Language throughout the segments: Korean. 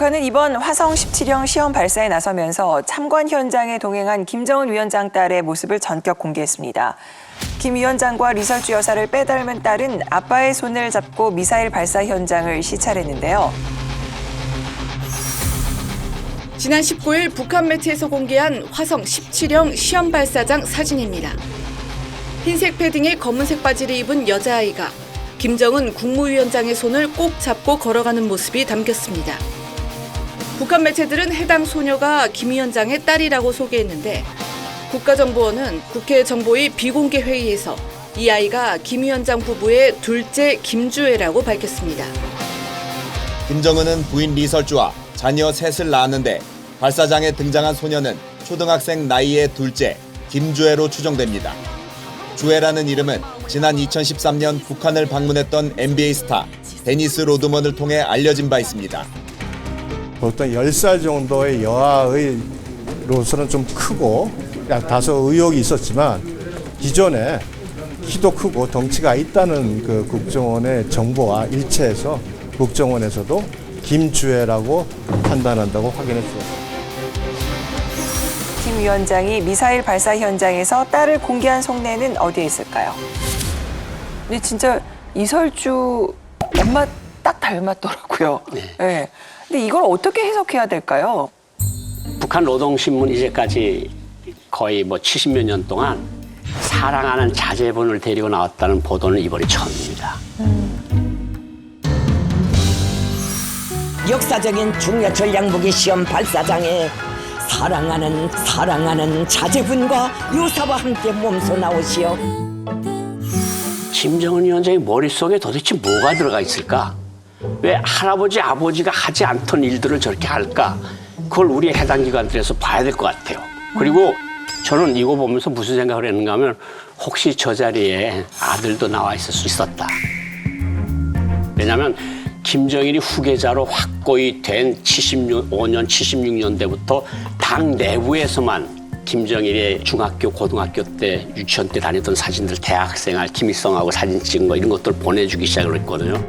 북한은 이번 화성 17형 시험 발사에 나서면서 참관 현장에 동행한 김정은 위원장 딸의 모습을 전격 공개했습니다. 김 위원장과 리설주 여사를 빼닮은 딸은 아빠의 손을 잡고 미사일 발사 현장을 시찰했는데요. 지난 19일 북한 매체에서 공개한 화성 17형 시험 발사장 사진입니다. 흰색 패딩에 검은색 바지를 입은 여자아이가 김정은 국무위원장의 손을 꼭 잡고 걸어가는 모습이 담겼습니다. 북한 매체들은 해당 소녀가 김 위원장의 딸이라고 소개했는데 국가정보원은 국회 정보위 비공개 회의에서 이 아이가 김 위원장 부부의 둘째 김주애라고 밝혔습니다. 김정은은 부인 리설주와 자녀 셋을 낳았는데 발사장에 등장한 소녀는 초등학생 나이의 둘째 김주애로 추정됩니다. 주애라는 이름은 지난 2013년 북한을 방문했던 NBA 스타 데니스 로드먼을 통해 알려진 바 있습니다. 보통 10살 정도의 여아로서는 좀 크고 다소 의욕이 있었지만 기존에 키도 크고 덩치가 있다는 그 국정원의 정보와 일치해서 국정원에서도 김주애라고 판단한다고 확인했습니다. 김 위원장이 미사일 발사 현장에서 딸을 공개한 속내는 어디에 있을까요? 근데 진짜 이설주 엄마 딱 닮았더라고요. 네. 근데 이걸 어떻게 해석해야 될까요? 북한 노동신문 이제까지 거의 70몇 년 동안 사랑하는 자제분을 데리고 나왔다는 보도는 이번이 처음입니다. 역사적인 중요 전략무기 시험 발사장에 사랑하는 자제분과 요사와 함께 몸소 나오시오. 김정은 위원장의 머릿속에 도대체 뭐가 들어가 있을까? 왜 할아버지, 아버지가 하지 않던 일들을 저렇게 할까? 그걸 우리 해당 기관들에서 봐야 될 것 같아요. 그리고 저는 이거 보면서 무슨 생각을 했는가 하면 혹시 저 자리에 아들도 나와 있을 수 있었다. 왜냐하면 김정일이 후계자로 확고히 된 75년, 76년대부터 당 내부에서만 김정일의 중학교, 고등학교 때, 유치원 때 다녔던 사진들, 대학생활, 김일성하고 사진 찍은 거 이런 것들 보내주기 시작을 했거든요.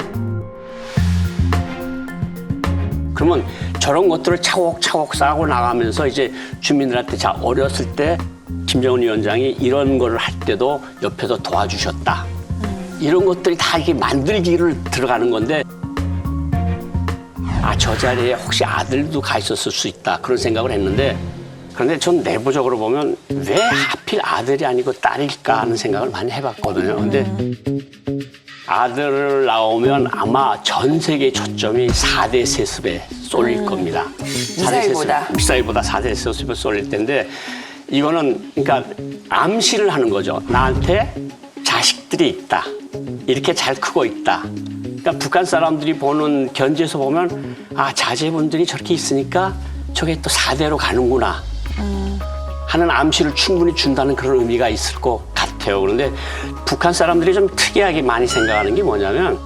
그러면 저런 것들을 차곡차곡 쌓고 나가면서 이제 주민들한테 자 어렸을 때 김정은 위원장이 이런 거를 할 때도 옆에서 도와주셨다. 이런 것들이 다 이게 만들기를 들어가는 건데 저 자리에 혹시 아들도 가 있었을 수 있다. 그런 생각을 했는데 그런데 전 내부적으로 보면 왜 하필 아들이 아니고 딸일까 하는 생각을 많이 해봤거든요. 근데 아들을 낳으면 아마 전 세계 초점이 4대 세습에 쏠릴 겁니다. 미사일보다 4대 세습에 쏠릴 텐데 이거는 그러니까 암시를 하는 거죠. 나한테 자식들이 있다. 이렇게 잘 크고 있다. 그러니까 북한 사람들이 보는 견지에서 보면 자제분들이 저렇게 있으니까 저게 또 4대로 가는구나 하는 암시를 충분히 준다는 그런 의미가 있을 것 같아요. 그런데 북한 사람들이 좀 특이하게 많이 생각하는 게 뭐냐면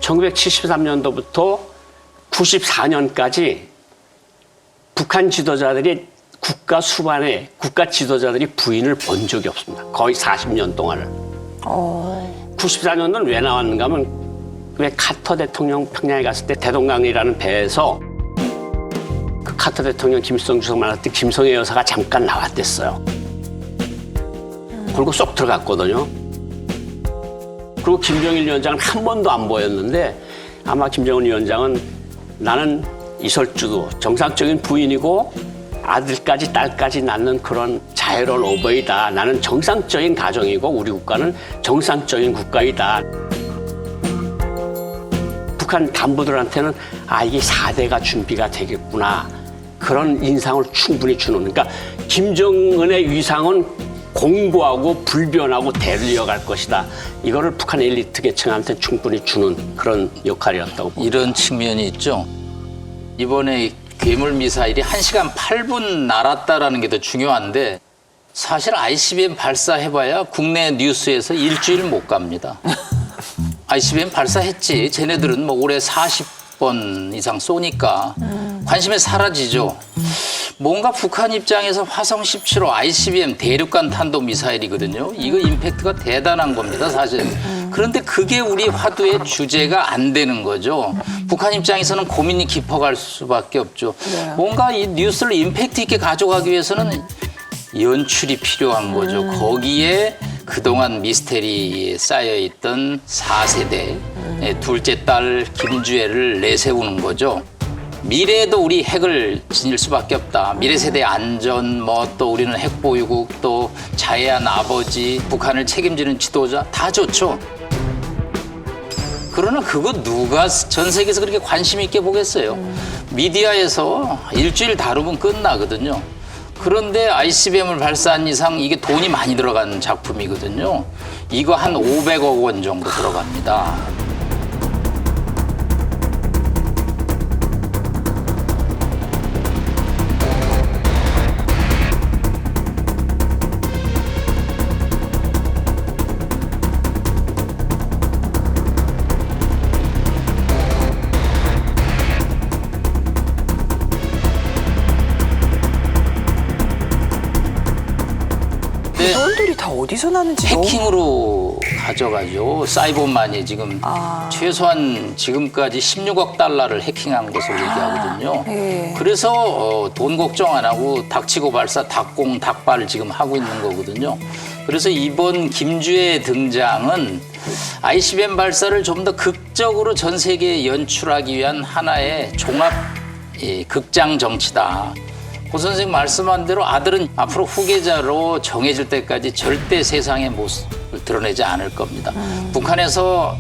1973년도부터 94년까지 북한 지도자들이 국가 수반에 국가 지도자들이 부인을 본 적이 없습니다. 거의 40년 동안을. 94년도는 왜 나왔는가 하면 왜 카터 대통령 평양에 갔을 때 대동강이라는 배에서 그 카터 대통령 김일성 주석 만났을 때 김성애 여사가 잠깐 나왔댔어요. 그리고 쏙 들어갔거든요. 그리고 김정일 위원장은 한 번도 안 보였는데 아마 김정은 위원장은 나는 이설주도 정상적인 부인이고 아들까지 딸까지 낳는 그런 자유로운 어버이다. 나는 정상적인 가정이고 우리 국가는 정상적인 국가이다. 북한 간부들한테는 이게 4대가 준비가 되겠구나. 그런 인상을 충분히 주는. 그러니까 김정은의 위상은 공고하고 불변하고 대를 이어갈 것이다. 이거를 북한 엘리트 계층한테 충분히 주는 그런 역할이었다고 봅니다. 이런 측면이 있죠. 이번에 괴물 미사일이 1시간 8분 날았다라는 게 더 중요한데 사실 ICBM 발사해봐야 국내 뉴스에서 일주일 못 갑니다. ICBM 발사했지. 쟤네들은 올해 40번 이상 쏘니까 관심이 사라지죠. 뭔가 북한 입장에서 화성 17호 ICBM 대륙간 탄도 미사일이거든요. 이거 임팩트가 대단한 겁니다, 사실. 그런데 그게 우리 화두의 주제가 안 되는 거죠. 북한 입장에서는 고민이 깊어갈 수밖에 없죠. 네. 뭔가 이 뉴스를 임팩트 있게 가져가기 위해서는 연출이 필요한 거죠. 거기에 그동안 미스테리에 쌓여있던 4세대 둘째 딸 김주애를 내세우는 거죠. 미래에도 우리 핵을 지닐 수밖에 없다. 미래 세대의 안전, 또 우리는 핵 보유국, 또 자해한 아버지, 북한을 책임지는 지도자 다 좋죠. 그러나 그거 누가 전 세계에서 그렇게 관심 있게 보겠어요. 미디어에서 일주일 다루면 끝나거든요. 그런데 ICBM을 발사한 이상 이게 돈이 많이 들어간 작품이거든요. 이거 한 500억 원 정도 들어갑니다. 돈들이 다 어디서 나는지 너무 해킹으로 가져가죠. 사이버만이 지금 최소한 지금까지 16억 달러를 해킹한 것으로 얘기하거든요. 네. 그래서 돈 걱정 안 하고 닥치고 발사, 닥공, 닥발을 지금 하고 있는 거거든요. 그래서 이번 김주애 등장은 ICBM 발사를 좀 더 극적으로 전 세계에 연출하기 위한 하나의 종합 극장 정치다. 고 선생님 말씀한 대로 아들은 앞으로 후계자로 정해질 때까지 절대 세상의 모습을 드러내지 않을 겁니다. 북한에서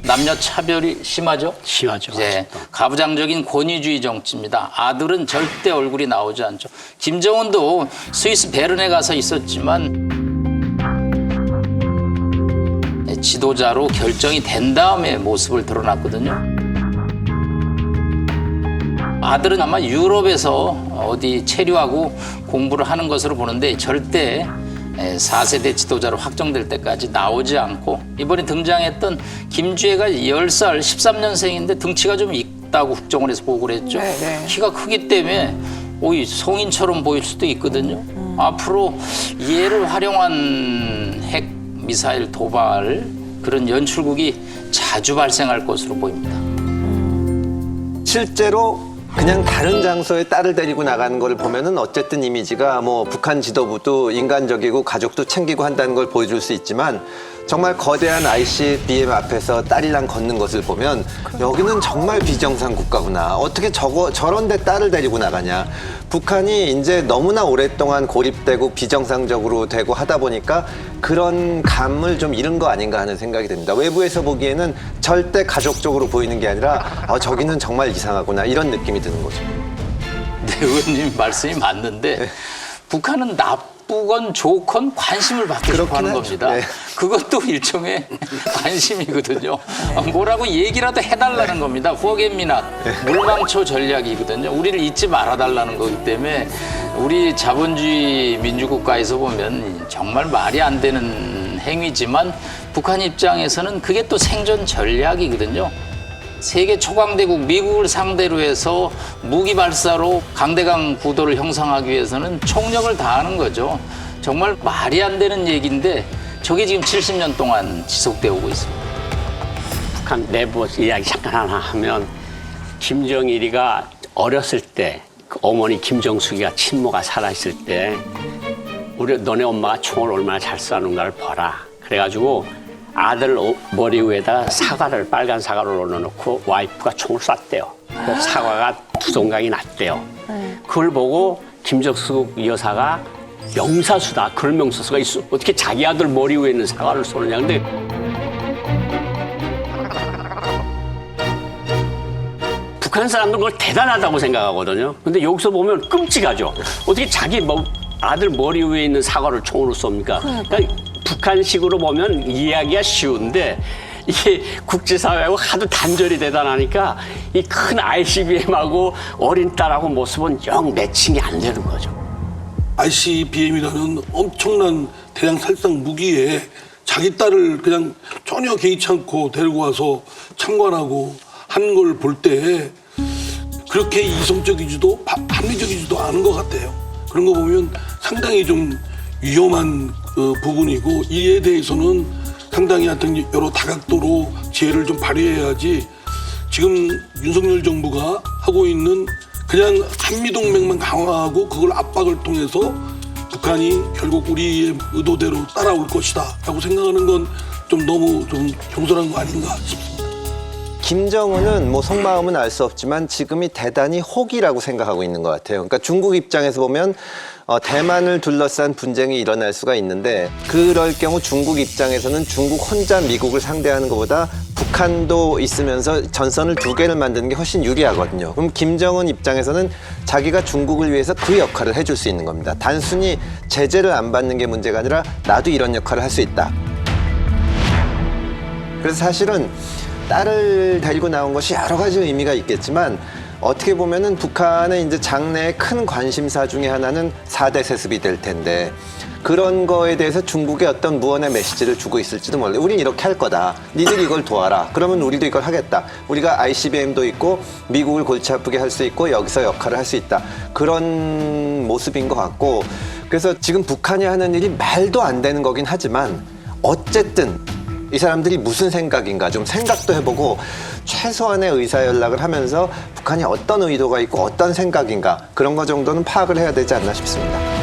남녀 차별이 심하죠? 심하죠. 네, 가부장적인 권위주의 정치입니다. 아들은 절대 얼굴이 나오지 않죠. 김정은도 스위스 베른에 가서 있었지만 지도자로 결정이 된 다음에 모습을 드러났거든요. 아들은 아마 유럽에서 어디 체류하고 공부를 하는 것으로 보는데 절대 4세대 지도자로 확정될 때까지 나오지 않고 이번에 등장했던 김주애가 10살 13년생인데 등치가 좀 있다고 국정원에서 보고를 했죠. 네. 키가 크기 때문에 성인처럼 보일 수도 있거든요. 앞으로 얘를 활용한 핵 미사일 도발 그런 연출국이 자주 발생할 것으로 보입니다. 실제로 그냥 다른 장소에 딸을 데리고 나가는 걸 보면은 어쨌든 이미지가 뭐 북한 지도부도 인간적이고 가족도 챙기고 한다는 걸 보여줄 수 있지만 정말 거대한 ICBM 앞에서 딸이랑 걷는 것을 보면 여기는 정말 비정상 국가구나. 어떻게 저런 데 딸을 데리고 나가냐. 북한이 이제 너무나 오랫동안 고립되고 비정상적으로 되고 하다 보니까 그런 감을 좀 잃은 거 아닌가 하는 생각이 듭니다. 외부에서 보기에는 절대 가족적으로 보이는 게 아니라 저기는 정말 이상하구나 이런 느낌이 드는 거죠. 네, 의원님 말씀이 맞는데 북한은 나쁘건 좋건 관심을 받고 싶어 하는 겁니다. 네. 그것도 일종의 관심이거든요. 뭐라고 얘기라도 해달라는 겁니다. 포겟미낫, 물망초 전략이거든요. 우리를 잊지 말아달라는 거기 때문에 우리 자본주의 민주국가에서 보면 정말 말이 안 되는 행위지만 북한 입장에서는 그게 또 생존 전략이거든요. 세계 초강대국 미국을 상대로 해서 무기 발사로 강대강 구도를 형성하기 위해서는 총력을 다하는 거죠. 정말 말이 안 되는 얘기인데 저게 지금 70년 동안 지속되어 오고 있습니다. 북한 내부 이야기 잠깐 하나 하면 김정일이가 어렸을 때 그 어머니 김정숙이가 친모가 살아있을 때 너네 엄마가 총을 얼마나 잘 쏴는가를 봐라. 그래가지고 아들 머리 위에다 사과를 빨간 사과를 올려놓고 와이프가 총을 쐈대요. 그 사과가 부동강이 났대요. 그걸 보고 김정숙 여사가 명사수다. 그런 명사수가 있어. 어떻게 자기 아들 머리 위에 있는 사과를 쏘느냐. 근데 북한 사람들은 그걸 대단하다고 생각하거든요. 근데 여기서 보면 끔찍하죠. 어떻게 자기 아들 머리 위에 있는 사과를 총으로 쏩니까? 그러니까 북한식으로 보면 이해하기가 쉬운데 이게 국제사회하고 하도 단절이 대단하니까 이 큰 ICBM하고 어린 딸하고 모습은 영 매칭이 안 되는 거죠. ICBM이라는 엄청난 대량 살상 무기에 자기 딸을 그냥 전혀 개의치 않고 데리고 와서 참관하고 하는 걸 볼 때 그렇게 이성적이지도 합리적이지도 않은 것 같아요. 그런 거 보면 상당히 좀 위험한 부분이고 이에 대해서는 상당히 하여튼 여러 다각도로 지혜를 좀 발휘해야지 지금 윤석열 정부가 하고 있는 그냥 한미동맹만 강화하고 그걸 압박을 통해서 북한이 결국 우리의 의도대로 따라올 것이다 라고 생각하는 건 좀 너무 좀 경솔한 거 아닌가 싶습니다. 김정은은 뭐 속마음은 알 수 없지만 지금이 대단히 혹이라고 생각하고 있는 것 같아요. 그러니까 중국 입장에서 보면 대만을 둘러싼 분쟁이 일어날 수가 있는데 그럴 경우 중국 입장에서는 중국 혼자 미국을 상대하는 것보다 북한도 있으면서 전선을 2개를 만드는 게 훨씬 유리하거든요. 그럼 김정은 입장에서는 자기가 중국을 위해서 그 역할을 해줄 수 있는 겁니다. 단순히 제재를 안 받는 게 문제가 아니라 나도 이런 역할을 할 수 있다. 그래서 사실은 딸을 데리고 나온 것이 여러 가지 의미가 있겠지만 어떻게 보면은 북한의 이제 장래의 큰 관심사 중에 하나는 4대 세습이 될 텐데 그런 거에 대해서 중국의 어떤 무언의 메시지를 주고 있을지도 몰라요. 우린 이렇게 할 거다. 니들이 이걸 도와라. 그러면 우리도 이걸 하겠다. 우리가 ICBM도 있고 미국을 골치 아프게 할 수 있고 여기서 역할을 할 수 있다. 그런 모습인 것 같고 그래서 지금 북한이 하는 일이 말도 안 되는 거긴 하지만 어쨌든 이 사람들이 무슨 생각인가 좀 생각도 해보고 최소한의 의사연락을 하면서 북한이 어떤 의도가 있고 어떤 생각인가 그런 거 정도는 파악을 해야 되지 않나 싶습니다.